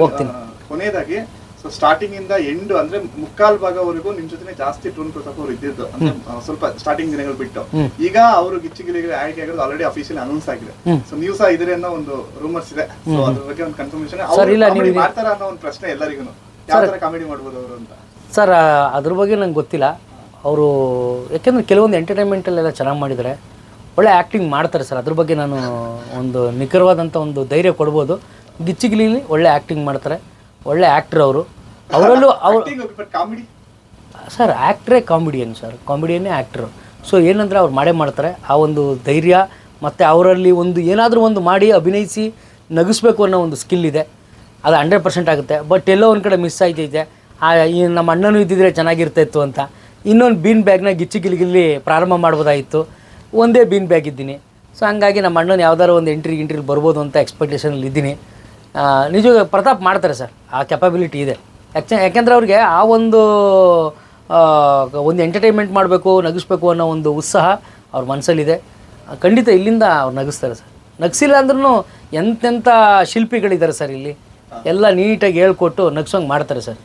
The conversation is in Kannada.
ಹೋಗ್ತೀನಿ. ಕೊನೆಯದಾಗಿ ಸೊ ಸ್ಟಾರ್ಟಿಂಗ್ ಇಂದ ಎಂಡ್ ಅಂದ್ರೆ ಮುಕ್ಕಾಲ್ ಭಾಗವರೆಗೂ ನಿಮ್ ಜೊತೆ ಜಾಸ್ತಿ ಟೋನ್ ಪ್ರತಾಪ್ ಅವರು ಇದ್ದಿದ್ದು ಅಂದ್ರೆ ಸ್ವಲ್ಪ ಸ್ಟಾರ್ಟಿಂಗ್ ದಿನಗಳು ಬಿಟ್ಟು ಈಗ ಅವರು ಗಿಚ್ಚಿಗಿಲಿಗೆ ಆಯ್ಕೆ ಆಗಿರೋದು ಆಲ್ರೆಡಿ ಅಫಿಷಿಯಲ್ ಅನೌನ್ಸ್ ಆಗಿದೆ. ಸೊ ನೀವು ಸಹ ಇದ್ರೆ ಅನ್ನೋ ಒಂದು ರೂಮರ್ಸ್ ಇದೆ. ಸೊ ಅದ್ರ ಬಗ್ಗೆ ಒಂದು ಕನ್ಫರ್ಮೇಶನ್ ಅವ್ರು ಮಾಡ್ತಾರ ಅನ್ನೋ ಒಂದು ಪ್ರಶ್ನೆ ಎಲ್ಲರಿಗೂ, ಯಾವ ತರ ಕಾಮಿಡಿ ಮಾಡ್ಬೋದು ಅವರು ಅಂತ. ಸರ್ ಅದ್ರ ಬಗ್ಗೆ ನಂಗೆ ಗೊತ್ತಿಲ್ಲ. ಅವರು ಯಾಕೆಂದರೆ ಕೆಲವೊಂದು ಎಂಟರ್ಟೈನ್ಮೆಂಟಲ್ಲೆಲ್ಲ ಚೆನ್ನಾಗಿ ಮಾಡಿದ್ದಾರೆ, ಒಳ್ಳೆ ಆ್ಯಕ್ಟಿಂಗ್ ಮಾಡ್ತಾರೆ ಸರ್. ಅದ್ರ ಬಗ್ಗೆ ನಾನು ಒಂದು ನಿಖರವಾದಂಥ ಒಂದು ಧೈರ್ಯ ಕೊಡ್ಬೋದು. ಗಿಚ್ಚಿಗಿಲಿಲಿ ಒಳ್ಳೆ ಆ್ಯಕ್ಟಿಂಗ್ ಮಾಡ್ತಾರೆ, ಒಳ್ಳೆ ಆ್ಯಕ್ಟ್ರ್ ಅವರು. ಅವರಲ್ಲೂ ಕಾಮಿಡಿ ಸರ್ ಆ್ಯಕ್ಟ್ರೇ ಕಾಮಿಡಿಯನ್ ಸರ್, ಕಾಮಿಡಿಯನ್ನೇ ಆ್ಯಕ್ಟ್ರು. ಸೊ ಏನಂದರೆ ಅವ್ರು ಮಾಡೇ ಮಾಡ್ತಾರೆ. ಆ ಒಂದು ಧೈರ್ಯ ಮತ್ತು ಅವರಲ್ಲಿ ಒಂದು ಏನಾದರೂ ಒಂದು ಮಾಡಿ ಅಭಿನಯಿಸಿ ನಗಿಸ್ಬೇಕು ಅನ್ನೋ ಒಂದು ಸ್ಕಿಲ್ ಇದೆ, ಅದು 100% ಆಗುತ್ತೆ. ಬಟ್ ಎಲ್ಲೋ ಒಂದು ಕಡೆ ಮಿಸ್ ಆಯ್ತೈತೆ. ಈ ನಮ್ಮ ಅಣ್ಣನೂ ಇದ್ದಿದ್ರೆ ಚೆನ್ನಾಗಿರ್ತಾಯಿತ್ತು ಅಂತ ಇನ್ನೊಂದು ಬೀನ್ ಬ್ಯಾಗ್ನ ಗಿಚ್ಚಿಗಿಲಿಗಿಲ್ಲಿ ಪ್ರಾರಂಭ ಮಾಡ್ಬೋದಾಗಿತ್ತು. ಒಂದೇ ಬೀನ್ ಬ್ಯಾಗ್ ಇದ್ದೀನಿ. ಸೊ ಹಂಗಾಗಿ ನಮ್ಮ ಅಣ್ಣನ ಯಾವ್ದಾದ್ರು ಒಂದು ಎಂಟ್ರಿ ಬರ್ಬೋದು ಅಂತ ಎಕ್ಸ್ಪೆಕ್ಟೇಷನಲ್ಲಿ ಇದ್ದೀನಿ. ನಿಜ ಪ್ರತಾಪ್ ಮಾಡ್ತಾರೆ ಸರ್, ಆ ಕೆಪಬಿಲಿಟಿ ಇದೆ. ಯಾಕೆಂದರೆ ಅವ್ರಿಗೆ ಆ ಒಂದು ಎಂಟರ್ಟೈನ್ಮೆಂಟ್ ಮಾಡಬೇಕು, ನಗಿಸ್ಬೇಕು ಅನ್ನೋ ಒಂದು ಉತ್ಸಾಹ ಅವ್ರ ಮನಸ್ಸಲ್ಲಿದೆ. ಖಂಡಿತ ಇಲ್ಲಿಂದ ಅವ್ರು ನಗಿಸ್ತಾರೆ ಸರ್. ನಗಿಸಿಲ್ಲ ಅಂದ್ರೂ ಎಂತೆಂಥ ಶಿಲ್ಪಿಗಳಿದ್ದಾರೆ ಸರ್ ಇಲ್ಲಿ, ಎಲ್ಲ ನೀಟಾಗಿ ಹೇಳ್ಕೊಟ್ಟು ನಗ್ಸೋಂಗೆ ಮಾಡ್ತಾರೆ ಸರ್.